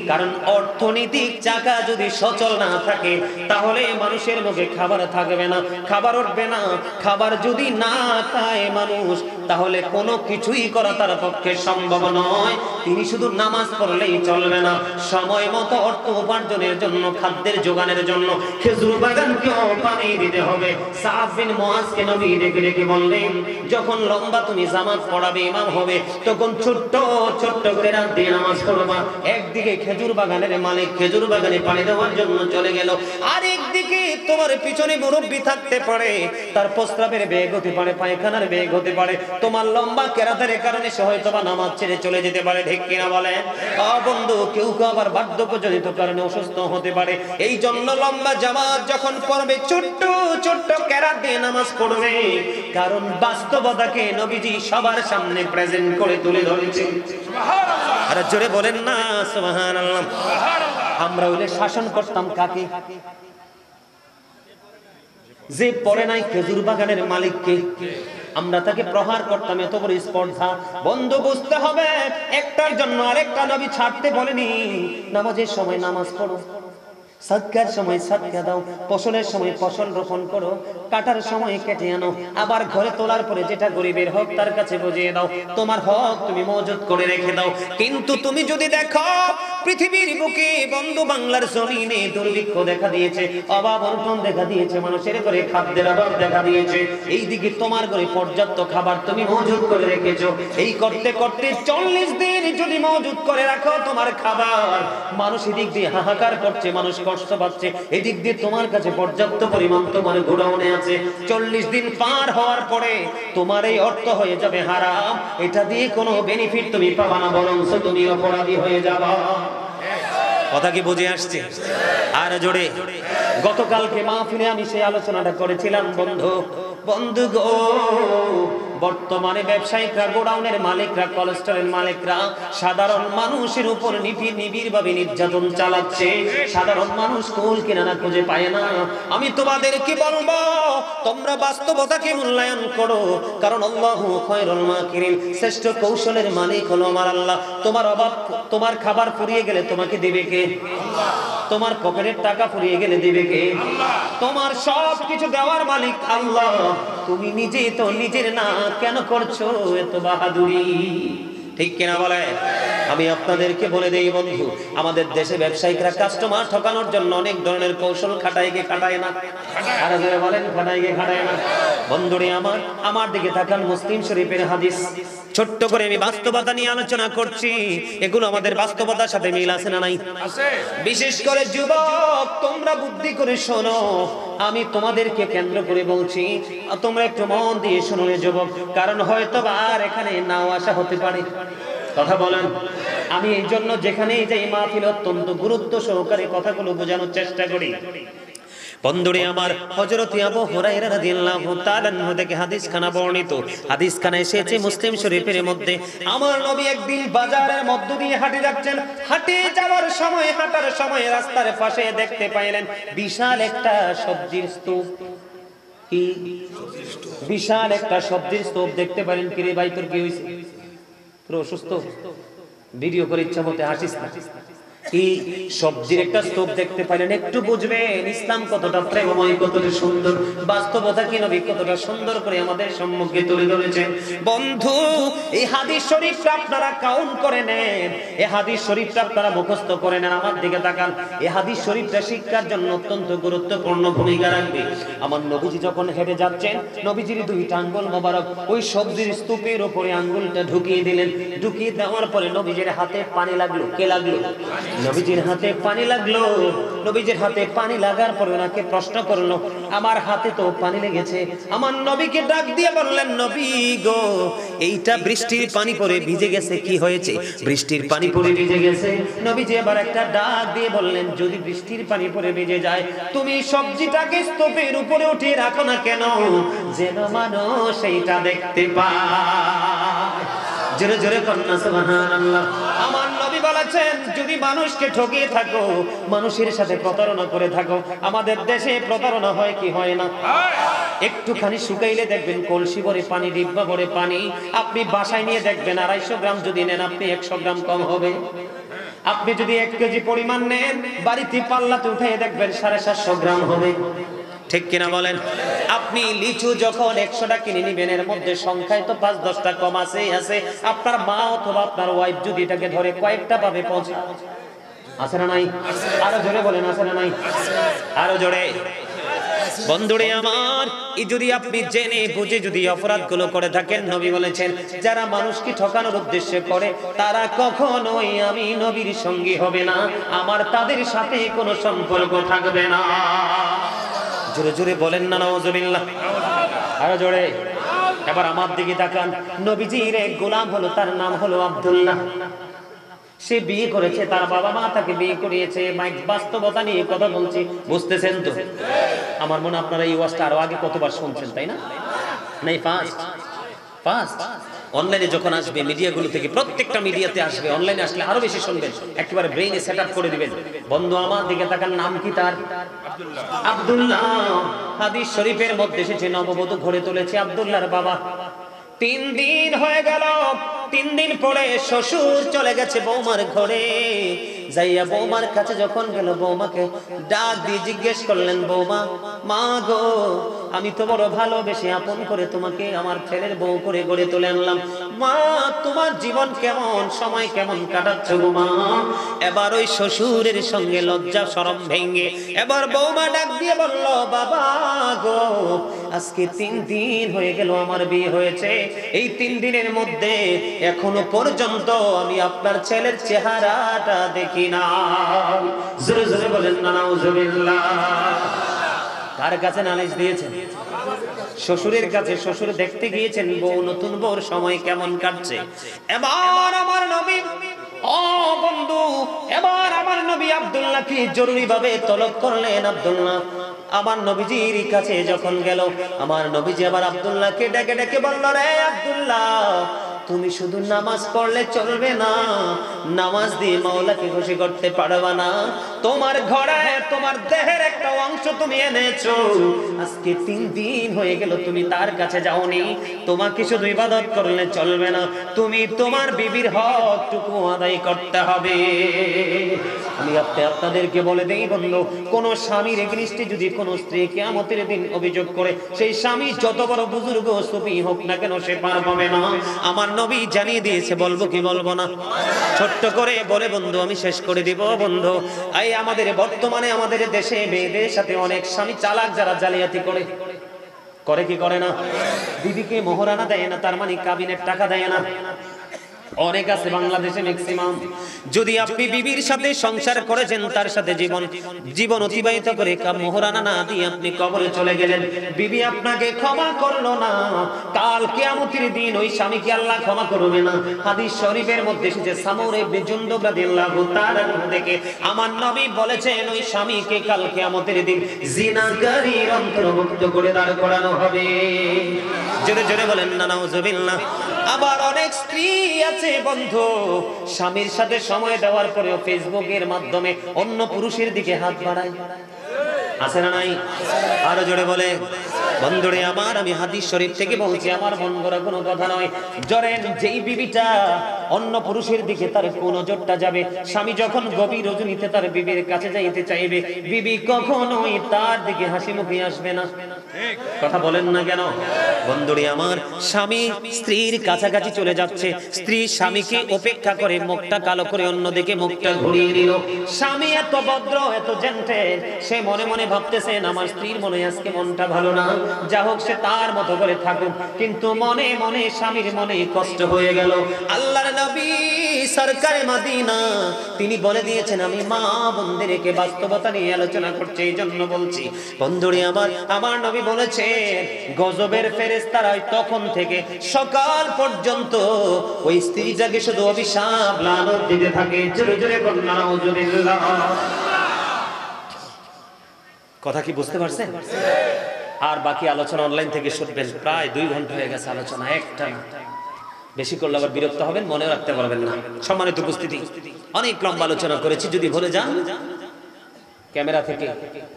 কারণ অর্থনৈতিক চাকা যদি সচল না থাকে, তাহলে মানুষের মুখে খাবার থাকবে না, খাবার উঠবে না। খাবার যদি না খায় মানুষ, তাহলে কোনো কিছুই করা তার পক্ষে সম্ভব নয়। তিনি শুধু নামাজ পড়লেই চলবে না, সময় মতো অর্থ উপার্জনের জন্য, খাদ্যের যোগানের জন্য খেজুর বাগানকেও পানি দিতে হবে। সাদ বিন মুআজকে নবী ডেকে ডেকে বললেন, যখন লম্বা তুমি জামাত পড়াবে, ইমাম হবে, তখন ছোট্ট ছোট্ট কেরাত দিয়ে নামাজ পড়বা। একদিকে খেজুর বাগানের মালিক খেজুর বাগানে পানি দেওয়ার জন্য চলে গেল, আর একদিকে তোমার পিছনে মুরব্বি থাকতে পারে, তার প্রস্রাবের বেগ হতে পারে, পায়খানার বেগ হতে পারে, তোমার লম্বা কেরাতের কারণে সে হয়তোবা নামাজ ছেড়ে চলে যেতে পারে, ঠিক কিনা বলে? বন্ধু, কেউ আবার বার্ধক্যজনিত কারণে অসুস্থ হতে পারে। এই জন্য লম্বা জামাত যখন পড়বে, ছোট্ট ছোট্ট কেরাত দিয়ে নামাজ পড়বে, কারণ বাস্তবতাকে নবীজি সবার সামনে প্রেজেন্ট করে তুলে ধরেছেন। সুবহানাল্লাহ। আর জোরে বলেন না সুবহানাল্লাহ। আমরা হইলে শাসন করতাম কাকে? যে পড়ে নাই খেজুর বাগানের মালিককে, আমরা তাকে প্রহার করতাম। এত বড় স্পর্ধা। বন্ধু, বুঝতে হবে, একটার জন্য আরেকটা নবী ছাড়তে বলেনি। নামাজের সময় নামাজ পড়ো, সাদকার সময় সাদকা দাও, ফসলের সময় ফসল রোপণ করো, কাটার সময় কেটে আনো, আবার ঘরে তোলার পরে যেটা গরিবের হক তার কাছে বুঝিয়ে দাও। তোমার হক তুমি মজুদ করে রেখে দাও। কিন্তু তুমি যদি দেখো পৃথিবীর বুকে বন্ধু বাংলার জমিনে দুর্ভিক্ষ দেখা দিয়েছে, অভাব অনটন দেখা দিয়েছে, মানুষের ঘরে খাদ্যের অভাব দেখা দিয়েছে, এই দিকে তোমার ঘরে পর্যাপ্ত খাবার তুমি মজুদ করে রেখেছো, এই করতে করতে 40 দিন যদি মজুদ করে রাখো তোমার খাবার, মানুষ এদিক দিয়ে হাহাকার করছে, মানুষ কষ্ট পাচ্ছে, এদিক দিয়ে তোমার কাছে পর্যাপ্ত পরিমাণ তোমার গোডাউনে আছে, 40 দিন পার হওয়ার পরে তোমার এই অর্থ হয়ে যাবে হারাম, এটা দিয়ে কোনো বেনিফিট তুমি পাবা না, বরং তুমি অপরাধী হয়ে যাবা। কথা কি বুঝে আসছে? আর জোরে। গতকালকে মাহফিলে আমি সেই আলোচনাটা করেছিলাম বন্ধু গো, বর্তমানে ব্যবসায়িকরা, গোডাউনের মালিকরা, কোলেস্টরের মালিকরা সাধারণ মানুষের উপর নিবিড় ভাবে নির্যাতন চালাচ্ছে। সাধারণ মানুষ কুল কিনারা খুঁজে পায় না। আমি তোমাদেরকে বলবো তোমরা বাস্তবতাকে মূল্যায়ন করো, কারণ আল্লাহু খায়রুল মাকিরিন, শ্রেষ্ঠ কৌশলের মালিক হলো আমার আল্লাহ। তোমার অভাব, তোমার খাবার ফুরিয়ে গেলে তোমাকে দেবে কে? আল্লাহ। তোমার পকেটের টাকা ফুরিয়ে গেলে দেবে কে? আল্লাহ। তোমার সব কিছু দেওয়ার মালিক আল্লাহ। তুমি নিজে তো নিজের না, কেন করছো এত বাহাদুরি? ঠিক কিনা বলে? আমি আপনাদেরকে বলে দেই বন্ধু, আমাদের দেশে ব্যবসায়িকরা কাস্টমার ঠকানোর জন্য অনেক ধরনের কৌশল খাটায় কি খাটায় না? আর যারা বলেন খাটায় কি খাটায় না? বন্ধুরে আমার দিকে তাকান, মুসলিম শরীফের হাদিস, ছোট্ট করে আমি বাস্তবতা নিয়ে আলোচনা করছি, এগুলো আমাদের বাস্তবতার সাথে মিল আছে না নাই? আছে। বিশেষ করে যুবক, তোমরা বুদ্ধি করে শোনো, আমি তোমাদেরকে কেন্দ্র করে বলছি, তোমরা একটু মন দিয়ে শোনো যুবক, কারণ হয়তো আর এখানে নাও আসা হতে পারে। কথা বলেন। আমি এই জন্য যেখানেই যাই মাহফিল অত্যন্ত গুরুত্ব সহকারে কথাগুলো বোঝানোর চেষ্টা করি। বন্ধুরে আমার, হযরত আবু হুরায়রা রাদিয়াল্লাহু তাআলা আনহু থেকে হাদিসখানা বর্ণিত, হাদিসখানা এসেছে মুসলিম শরীফের মধ্যে। আমার নবী একদিন বাজারের মধ্য দিয়ে হাঁটে যাচ্ছেন, হাঁটে যাওয়ার সময়, হাঁটার সময় রাস্তার পাশে দেখতে পাইলেন বিশাল একটা সবজির স্তূপ। কি বিশাল একটা সবজির স্তূপ দেখতে পারেন? কিরে ভাই তোর কি হইছে? পুরো অসুস্থ? ভিডিও করে ইচ্ছা মতে হাসিস না। এই সবজির একটা স্তূপ দেখতে পাইলেন, একটু বুঝবেন ইসলাম কতটা প্রেমময়, কতটা সুন্দর, বাস্তবতা কি নবী কতটা সুন্দর করে আমাদের সম্মুখে তুলে ধরেছেন। বন্ধু, এই হাদিস শরীফটা আপনারা কাউন্ট করে নেন, এই হাদিস শরীফটা আপনারা মুখস্থ করে নেন। আমার দিকে তাকান, এই হাদিস শরীফটা শিক্ষার জন্য অত্যন্ত গুরুত্বপূর্ণ ভূমিকা রাখবে। আমার নবীজি যখন হেঁটে যাচ্ছেন, নবীজির দুইটা আঙ্গুল মোবারক ওই সবজির স্তূপের উপরে আঙ্গুলটা ঢুকিয়ে দিলেন। ঢুকিয়ে দেওয়ার পরে নবীজির হাতে পানি লাগলো। কে লাগলো? নবীজির হাতে পানি লাগলো। নবীজির হাতে পানি লাগার পরে ওনাকে প্রশ্ন করলো, আমার হাতে তো পানি লেগেছে। আমার নবীকে ডাক দিয়ে বললেন, নবী গো, এইটা বৃষ্টির পানি পড়ে ভিজে গেছে। কি হয়েছে? বৃষ্টির পানি পড়ে ভিজে গেছে। নবীজি আবার একটা ডাক দিয়ে বললেন, যদি বৃষ্টির পানি পড়ে ভিজে যায়, তুমি সবজিটাকে স্তূপের উপরে উঠিয়ে রাখো না কেন, যেন মানুষ সেইটা দেখতে পায়। জোরে জোরে কন্যা সুবহানাল্লাহ। আমার নবী বলেছেন, যদি মানুষকে ঠকিয়ে থাকো, মানুষের সাথে প্রতারণা করে থাকো, আমাদের দেশে প্রতারণা হয় কি হয় না? একটুখানি শুকাইলে দেখবেন কলসি ভরে পানি, ডিব্বা ভরে পানি, আপনি বাসায় নিয়ে দেখবেন 250 গ্রাম যদি নেন আপনি 100 গ্রাম কম হবে। আপনি যদি 1 কেজি পরিমাণ নেন, বাড়িতে পাল্লাতে উঠে দেখবেন 750 গ্রাম হবে। ঠিক কিনা বলেন? আপনি লিচু যখন 100টা কিনে নিবেন, এর মধ্যে সংখ্যায় তো 5-10টা কম আছে। আপনার মা অথবা আপনার ওয়াইফ যদি এটাকে ধরে কয়েকটা পাবে? 50 আছে না নাই? আরো জোরে বলেন, আছে না নাই? আরো জোরে। বন্ধুরে আমার, এই যদি আপনি জেনে বুঝে যদি অপরাধগুলো করে থাকেন, নবী বলেছেন, যারা মানুষকে ঠকানোর উদ্দেশ্যে করে তারা কখনোই আমি নবীর সঙ্গী হবে না, আমার তাদের সাথে কোনো সম্পর্ক থাকবে না। জোরে জোরে বলেন না নাউজুবিল্লাহ। আরো জোরে। এবার আমার দিকে তাকান, নবীজির এক গোলাম হলো, তার নাম হলো আব্দুল্লাহ। সে বিয়ে করেছে, তার বাবা মা তাকে বিয়ে করিয়েছে। বাস্তবতা নিয়ে কথা বলছি, বুঝতেছেন তো? আমার মনে আপনারা এই ওয়াজটা আরো আগে কতবার শুনছেন, তাই না? নাই, ফাস্ট অনলাইনে যখন আসবে, মিডিয়াগুলো থেকে প্রত্যেকটা মিডিয়াতে আসবে, অনলাইনে আসলে আরো বেশি শুনবেন, একেবারে ব্রেইনে সেটআপ করে দিবেন। বন্ধু আমার দিকে তাকান, নাম কি তার? আব্দুল্লাহ। হাদিস শরীফের মধ্যে এসেছে, নববধূ ঘরে তুলেছে আব্দুল্লাহর বাবা। 3 দিন হয়ে গেল, 3 দিন পরে শ্বশুর চলে গেছে বৌমার ঘরে। যাইয়া বৌমার কাছে যখন গেল, বৌমাকে ডাক দিয়ে জিজ্ঞেস করলেন, বৌমা, মা গো, আমি তো বড় ভালোবেসে আপন করে তোমাকে আমার ছেলের বউ করে গড়ে তুলে আনলাম, মা তোমার জীবন কেমন, সময় কেমন কাটাচ্ছ গো মা? এবার ওই শ্বশুরের সঙ্গে লজ্জা শরম ভেঙে এবার বৌমা ডাক দিয়ে বলল, বাবা গো, আজকে 3 দিন হয়ে গেল আমার বিয়ে হয়েছে, এই 3 দিনের মধ্যে এখনো পর্যন্ত আমি আপনার ছেলের চেহারাটা দেখি না। জোরে জোরে বলেন না নাউজুবিল্লাহ। কার কাছে নালিশ দিয়েছেন? শ্বশুরের কাছে। শ্বশুর দেখতে গিয়েছেন বউ, নতুন বউর সময় কেমন কাটছে। এবার আমার নবী, ও বন্ধু, এবার আমার নবী আব্দুল্লাহকে জরুরি ভাবে তলব করলেন। আব্দুল্লাহ আমার নবীজির কাছে যখন গেল, আমার নবীজি আবার আব্দুল্লাহকে ডেকে ডেকে বলল, রে আব্দুল্লাহ, তুমি শুধু নামাজ পড়লে চলবে না, নামাজ দিয়ে মাওলাকে খুশি করতে পারবে না। তোমার ঘরে তোমার দেহের একটা অংশ তুমি এনেছো, আজকে 3 দিন হয়ে গেল তুমি তার কাছে যাওনি। তোমাকে শুধু ইবাদত করলে চলবে না, তুমি তোমার বিবির হকটুকু আদায় করতে হবে। আমি আপনাদেরকে বলে দেই বন্ধু, কোন স্বামীর এগেইনস্টে যদি কোন স্ত্রী কিয়ামতের দিন অভিযোগ করে, সেই স্বামী যত বড় বুজুর্গ সুফি হোক না কেন, সে পার পাবে না। আমার নবী জানিয়ে দিয়েছে, বলবো কি বলবো না? ছোট্ট করে বলে বন্ধু আমি শেষ করে দিব। বন্ধু, এই আমাদের বর্তমানে আমাদের দেশে মেয়েদের সাথে অনেক স্বামী চালাক, যারা জালিয়াতি করে। করে কি করে না? বিবিকে মোহরানা দেয় না, তার মানে কাবিনের টাকা দেয় না। অনেক আছে বাংলাদেশে ম্যাক্সিমাম। যদি আপনি বিবির সাথে সংসার করেছেন, তার সাথে জীবন অতিবাহিত করে মোহরানা না দিয়ে আপনি কবরে চলে গেলেন, বিবি আপনাকে ক্ষমা করলো না, কাল কিয়ামতের দিন ওই স্বামীকে আল্লাহ ক্ষমা করবে না। হাদিস শরীফের মধ্যে এসেছে, সামর ইবনে জুনদুব রাদিয়াল্লাহু তাআলা থেকে আমার নবী বলেছেন, ওই স্বামীকে কাল কিয়ামতের দিন জিনাকারীর অন্তর্ভুক্ত করে দাঁড় করানো হবে। জোরে জোরে বলেন না নাউজুবিল্লাহ। আবার অনেক স্ত্রী আছে বন্ধু, স্বামীর সাথে সময় দেওয়ার পরেও ফেসবুকের মাধ্যমে অন্য পুরুষের দিকে হাত বাড়ায়। আছে না নাই? আরো জোরে বলে। বন্ধুরে আমার, আমি হাদিস শরীফ থেকে বলছি, আমার মন গড়া কোনো কথা নয়। জরেন যেই বিবিটা অন্য পুরুষের দিকে তার কোন নজরটা যাবে, স্বামী যখন গভীর রজনীতে তার বিবির কাছে যাইতে চাইবে, বিবি কখনোই তার দিকে হাসি মুখে আসবে না। কথা বলেন না কেন? বন্ধুরে আমার, স্বামী স্ত্রীর কাছাকাছি চলে যাচ্ছে, স্ত্রী স্বামীকে উপেক্ষা করে মুখটা কালো করে অন্যদিকে মুখটা ঘুরিয়ে নিল। স্বামী এত ভদ্র, এত জেন্টেল, সে মনে মনে ভাবতেছেন, আমার স্ত্রীর মনে আজকে মনটা ভালো না, যা হোক সে তার মতো করে থাকুক। কিন্তু মনে মনে স্বামীর মনে কষ্ট হয়ে গেল। আল্লাহর নবী সরকারে মদিনা তিনি বলে দিয়েছেন, আমি মা বোনদেরকে বাস্তবতা নিয়ে আলোচনা করছি, এই জন্য বলছি। বন্ধুরে আমার নবী বলেছে, গজবের ফেরেশতারা তখন থেকে সকাল পর্যন্ত ওই স্ত্রীটাকে শুধু অভিশাপ লানত দিতে থাকে। জোরে জোরে বলুন নাউজুবিল্লাহ। কথা কি বুঝতে পারছেন? আর বাকি আলোচনা অনলাইন থেকে শুনবেন। প্রায় 2 ঘন্টা হয়ে গেছে আলোচনা, একটা না। বেশি করলে আবার বিরক্ত হবেন, মনে রাখতে পারবেন না। সম্মানিত উপস্থিতি, অনেক লম্বা আলোচনা করেছি। যদি ভুলে যান, ক্যামেরা থেকে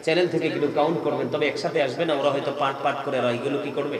চ্যানেল থেকে এগুলো কাউন্ট করবেন, তবে একসাথে আসবে না, ওরা হয়তো পার্ট পার্ট করে এগুলো কি করবে।